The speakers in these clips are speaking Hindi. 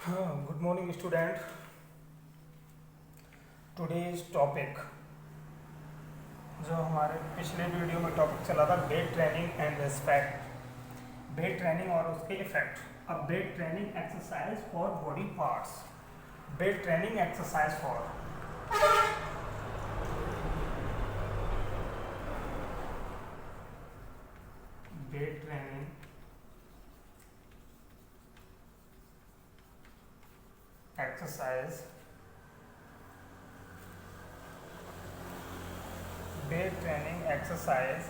Good morning student. Today's topic जो हमारे पिछले वीडियो में टॉपिक चला था bed training and respect, bed training और उसके इफेक्ट। अब bed training exercise for body parts, bed training exercise for bed training exercise, bed training exercise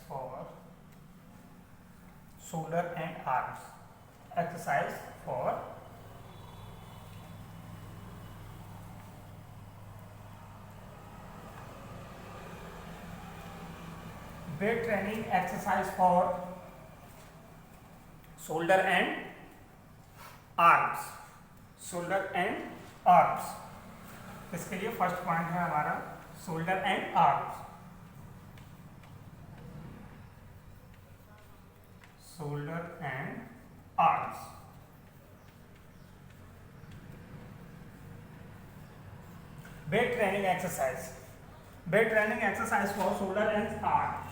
for shoulder and arms, exercise for bed training exercise for shoulder and arms, shoulder and arms। इसके लिए फर्स्ट पॉइंट है हमारा shoulder and arms, shoulder and arms. Bed training exercise, bed training exercise for shoulder and arm.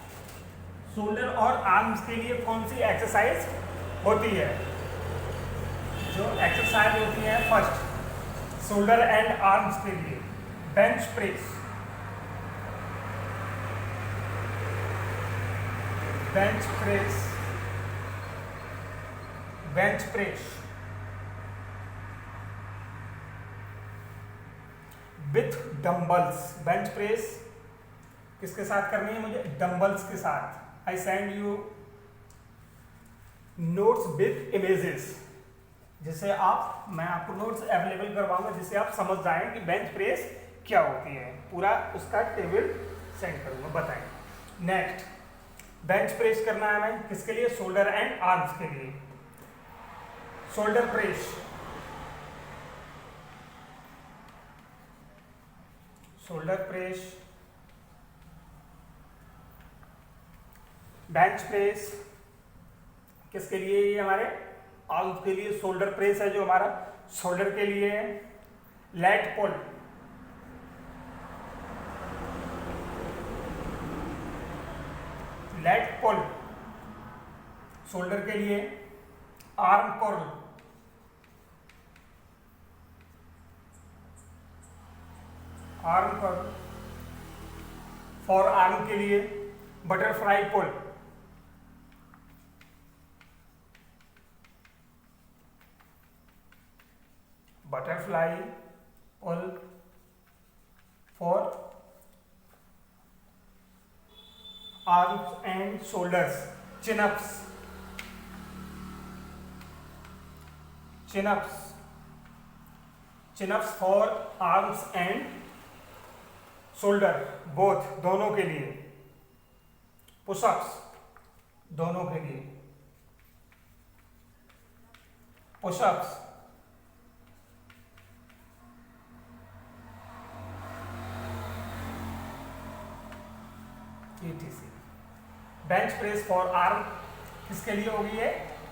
Shoulder और आर्म्स के लिए कौन सी एक्सरसाइज होती है? जो एक्सरसाइज होती है फर्स्ट शोल्डर एंड आर्म्स के लिए bench press, bench press, bench press with dumbbells. Bench press किसके साथ करनी है मुझे? डंबल्स के साथ। I send you notes with images, जिसे मैं आपको नोट्स अवेलेबल करवाऊंगा जिससे आप समझ जाएं कि बेंच प्रेस क्या होती है। पूरा उसका टेबल सेंड करूंगा, बताएं। नेक्स्ट बेंच प्रेस करना है हमें किसके लिए? शोल्डर एंड आर्म्स के लिए। Shoulder press, shoulder press, bench press किसके लिए? ये हमारे आर्म्स के लिए। शोल्डर प्रेस है जो हमारा शोल्डर के लिए है। Lat pull, lat pull shoulder के लिए। Arm curl, arm curl for arm के लिए। Butterfly pull, butterfly pull for arms and shoulders. Chinups, chinups, chinups for arms and shoulder both, दोनों के लिए। पुशअप्स दोनों के लिए, pushups, etc। Bench press for arm किसके लिए होगी? है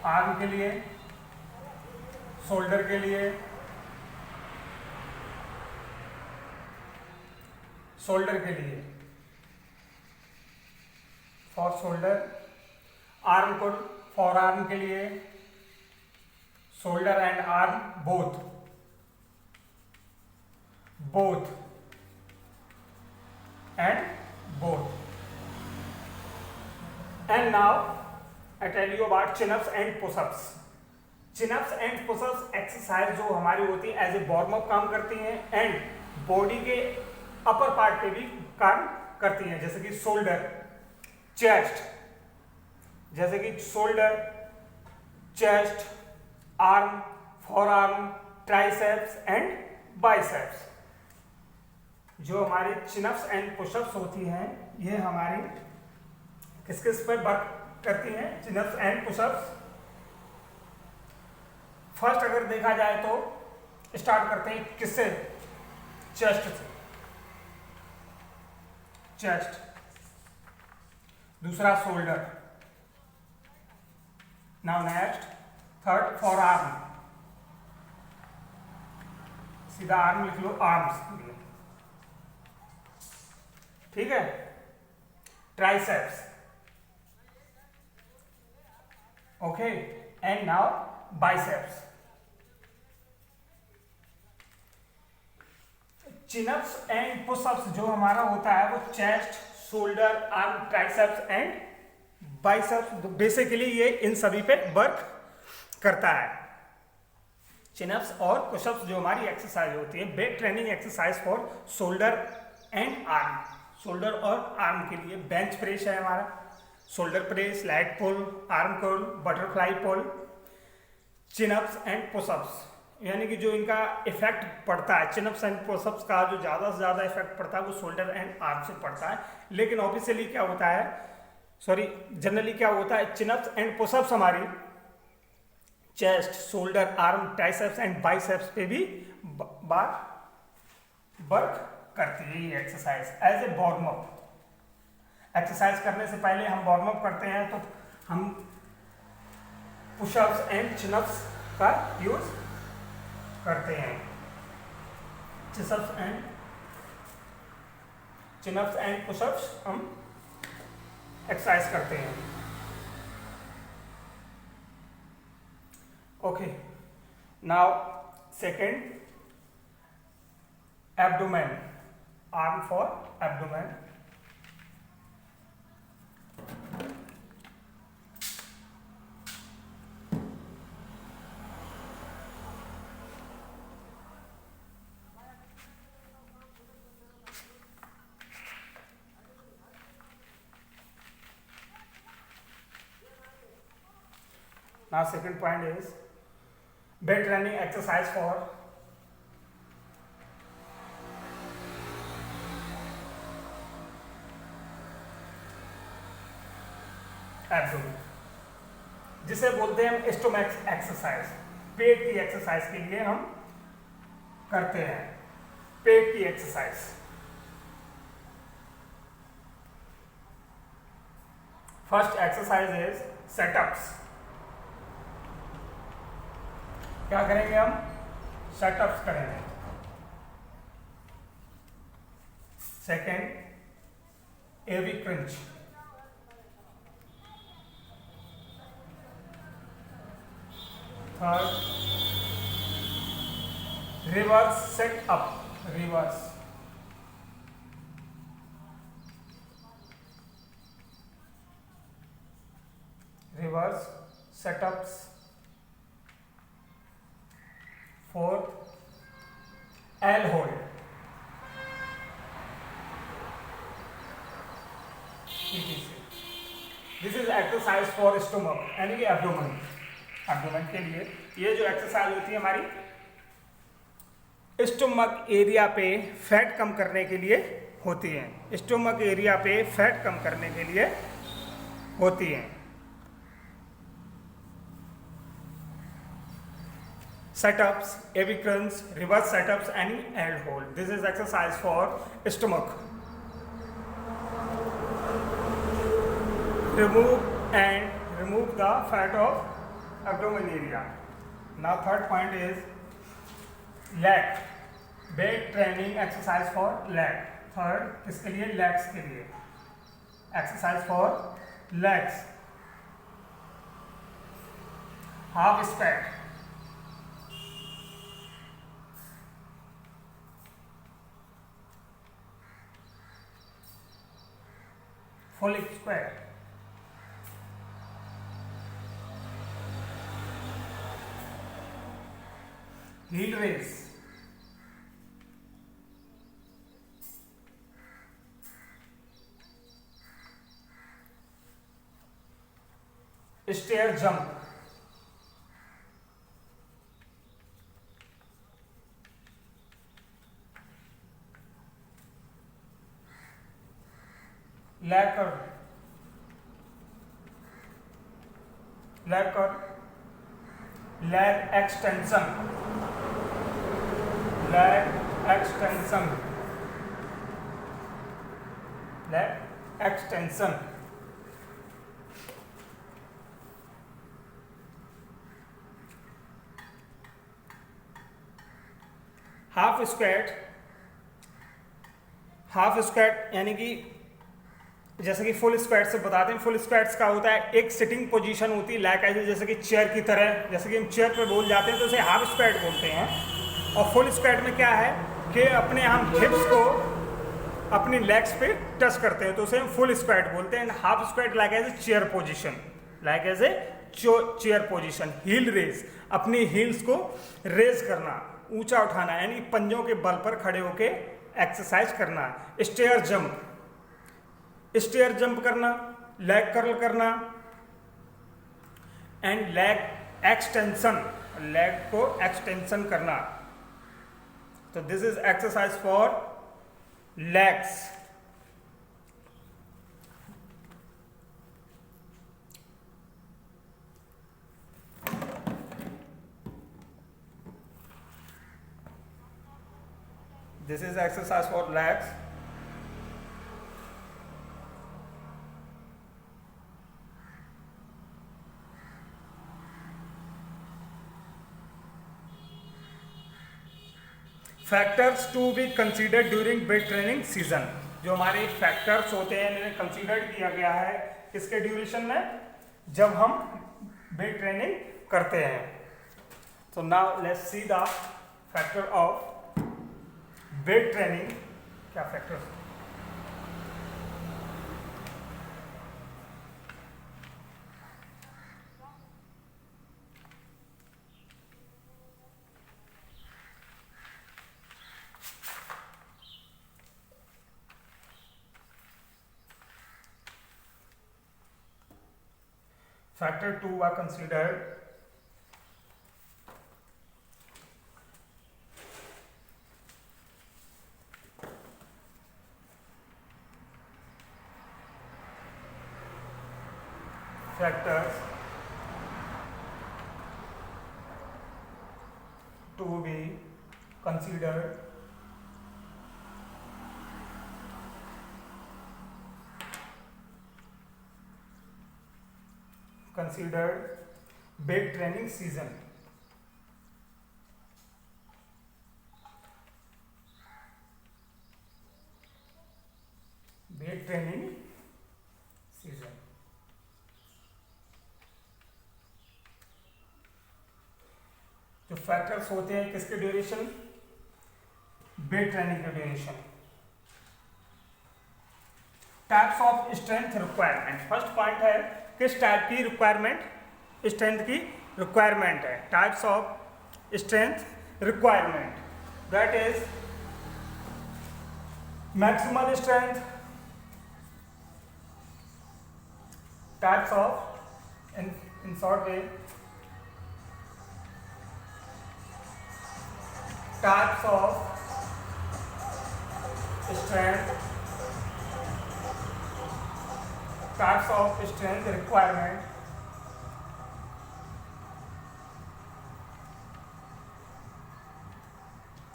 आर्म के लिए, शोल्डर के लिए, शोल्डर के लिए फॉर शोल्डर, आर्म को फॉर आर्म के लिए, shoulder and arm both, both and both. And now I tell you about chin-ups and push-ups. Chin-ups and push-ups exercise जो हमारी होती है एज ए वार्म अप काम करती हैं एंड बॉडी के अपर पार्ट पे भी काम करती हैं, जैसे कि शोल्डर, चेस्ट, जैसे कि shoulder, chest, arm, four arm, triceps and biceps. जो हमारी चिनअप्स एंड पुशअप्स होती हैं ये हमारी किस किस पर वर्क करती हैं? Chin ups and pushups. फर्स्ट अगर देखा जाए तो स्टार्ट करते हैं किससे? चेस्ट से। चेस्ट दूसरा shoulder. Now next third for arm, सीधा आर्म लिख लो, आर्म्स के लिए, ठीक है। Triceps, okay, and now biceps. Chin ups and pushups जो हमारा होता है वो chest, shoulder, arm, triceps and biceps, basically ये इन सभी पे वर्क करता है। चिनअप्स और पुशअप्स जो हमारी एक्सरसाइज होती है, weight training exercise for shoulder and arm. Shoulder और आर्म के लिए बेंच प्रेस है हमारा, shoulder press, leg pull, arm pull, butterfly pull, chinups and pushups. यानी कि जो इनका इफेक्ट पड़ता है, चिनअप्स एंड पुशअप्स का जो ज़्यादा से ज़्यादा इफेक्ट पड़ता है वो शोल्डर एंड आर्म से पड़ता है। लेकिन ऑब्वियसली क्या होता है, जनरली क्या होता है, चिनअप्स एंड पुशअप्स हमारी chest, shoulder, arm, triceps and biceps पे भी वर्क करती है ये exercise as a warm up. Exercise करने से पहले हम वार्म अप करते हैं तो हम पुशअप्स एंड चिनअप्स का यूज करते हैं। चिनअप्स एंड पुशअप्स हम एक्सरसाइज करते हैं। Okay, now second abdomen, arm for abdomen. Now second point is weight training exercise for abdomen, जिसे बोलते हैं हम स्टोमैक एक्सरसाइज। पेट की एक्सरसाइज के लिए हम करते हैं पेट की exercise. First exercise is situps. क्या करेंगे हम? सेटअप्स करेंगे। Second a V crunch. Third reverse sit up, reverse. Reverse situps. Fourth L hold. This is exercise for stomach, यानी कि एब्डोमेन। एब्डोमेन के लिए ये जो एक्सरसाइज होती है हमारी स्टोमक एरिया पे फैट कम करने के लिए होती है। स्टोमक एरिया पे फैट कम करने के लिए होती है। Setups, AV crunch, reverse setups and L hold. This is exercise for stomach. Remove the fat of abdomen area. Now third point is leg. Weight training exercise for leg. Third किसके लिए? legs के लिए. Exercise for legs. Half squat. Full square. Heel raise. Stair jump. leg curl, leg extension, leg extension, half squat यानी कि जैसे कि फुल स्क्वाट से बताते हैं। फुल स्क्वाट्स का होता है एक सिटिंग पोजीशन होती है लाइक ऐसे जैसे कि चेयर की तरह, जैसे कि हम चेयर पे बोल जाते हैं तो उसे हाफ स्क्वाट बोलते हैं। और फुल स्क्वाट में क्या है कि अपने हम हिप्स को अपनी लेग्स पे टच करते हैं तो उसे हम फुल स्क्वाट बोलते हैं। And half squat like as a chair position, like as a chair position. Heel raise, अपनी हील्स को रेज करना, ऊंचा उठाना, यानी पंजों के बल पर खड़े होके एक्सरसाइज करना। स्टेयर जंप करना, लेग कर्ल करना एंड लेग एक्सटेंशन, लेग को एक्सटेंशन करना। तो this is exercise for legs. This is exercise for legs. Factors to be considered during weight training season. जो हमारे फैक्टर्स होते हैं इन्हें कंसीडर किया गया है किसके ड्यूरेशन में, जब हम वेट ट्रेनिंग करते हैं। तो now let's see the factor of weight training. क्या factors? Factor 2 are considered factors to be considered weight training season। weight training season। जो फैक्टर्स होते हैं किसके ड्यूरेशन, वेट ट्रेनिंग के duration. Types of strength requirement. First point है किस टाइप की रिक्वायरमेंट, स्ट्रेंथ की रिक्वायरमेंट है। Types of strength requirement, that is maximal strength, types of in short way types of strength, types of strength requirement.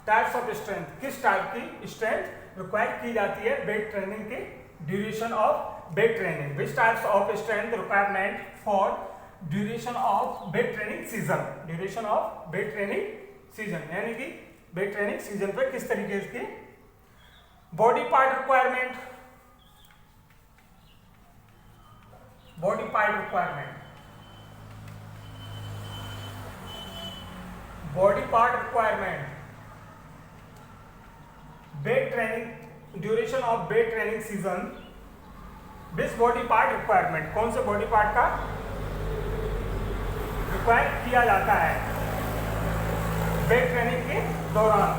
Types of strength, किस टाइप की स्ट्रेंथ रिक्वायर की जाती है वेट ट्रेनिंग के duration of weight training. Which types of strength requirement for duration of weight training season. Duration of weight training season यानी कि वेट ट्रेनिंग सीजन पे किस तरीके की body part requirement, body part requirement, body part requirement, weight training duration of weight training season. This body part requirement, कौन से बॉडी पार्ट का रिक्वायर किया जाता है वेट ट्रेनिंग के दौरान।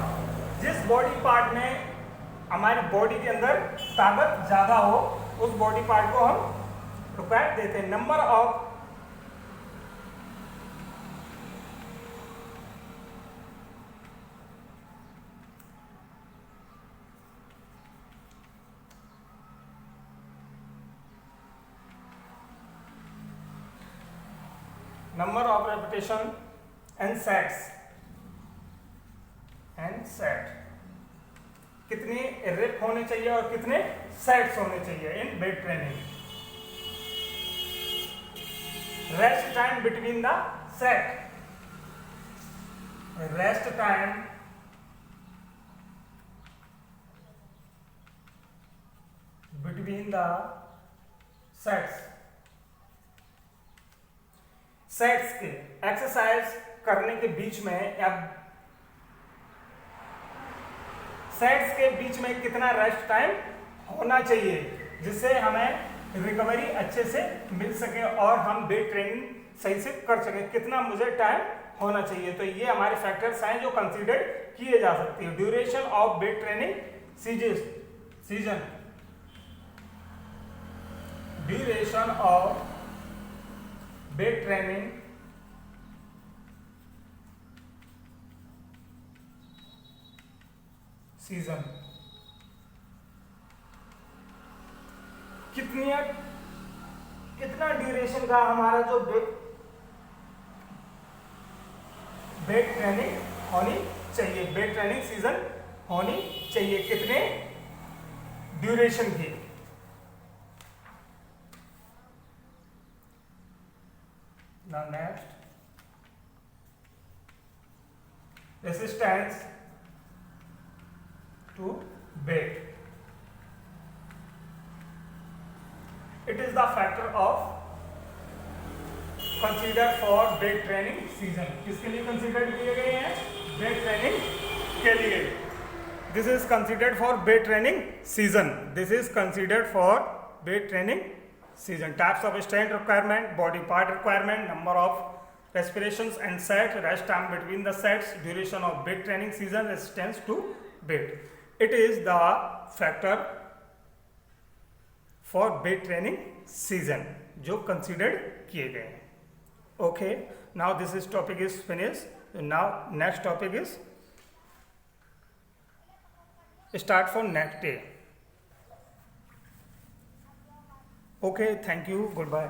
जिस बॉडी पार्ट में हमारी बॉडी के अंदर ताकत ज्यादा हो उस बॉडी पार्ट को हम रिक्वायर देते हैं। Number of repetition and sets कितने रेप होने चाहिए और कितने सेट्स होने चाहिए in weight training. Rest time between the set, rest time between the sets के एक्सरसाइज करने के बीच में या सेट्स के बीच में कितना रेस्ट टाइम होना चाहिए जिससे हमें रिकवरी अच्छे से मिल सके और हम वेट ट्रेनिंग सही से कर सके, कितना मुझे टाइम होना चाहिए। तो ये हमारे फैक्टर्स हैं जो कंसीडर किए जा सकते हैं। Duration of weight training season, duration of weight training season, कितना ड्यूरेशन का हमारा जो वेट ट्रेनिंग होनी चाहिए, वेट ट्रेनिंग सीजन होनी चाहिए, कितने ड्यूरेशन की। Now next, resistance to weight. It is the factor of consider for weight training season. किसके लिए कंसीडर किए गए हैं? वेट ट्रेनिंग के लिए। This is considered for weight training season. This is considered for weight training season. Types of strength requirement, body part requirement, number of respirations and set, rest time between the sets, duration of weight training season, resistance to weight. It is the factor for weight training season जो considered किए गए हैं। Okay, now this is topic is finished. Now next topic is start for next day. Okay, thank you, goodbye.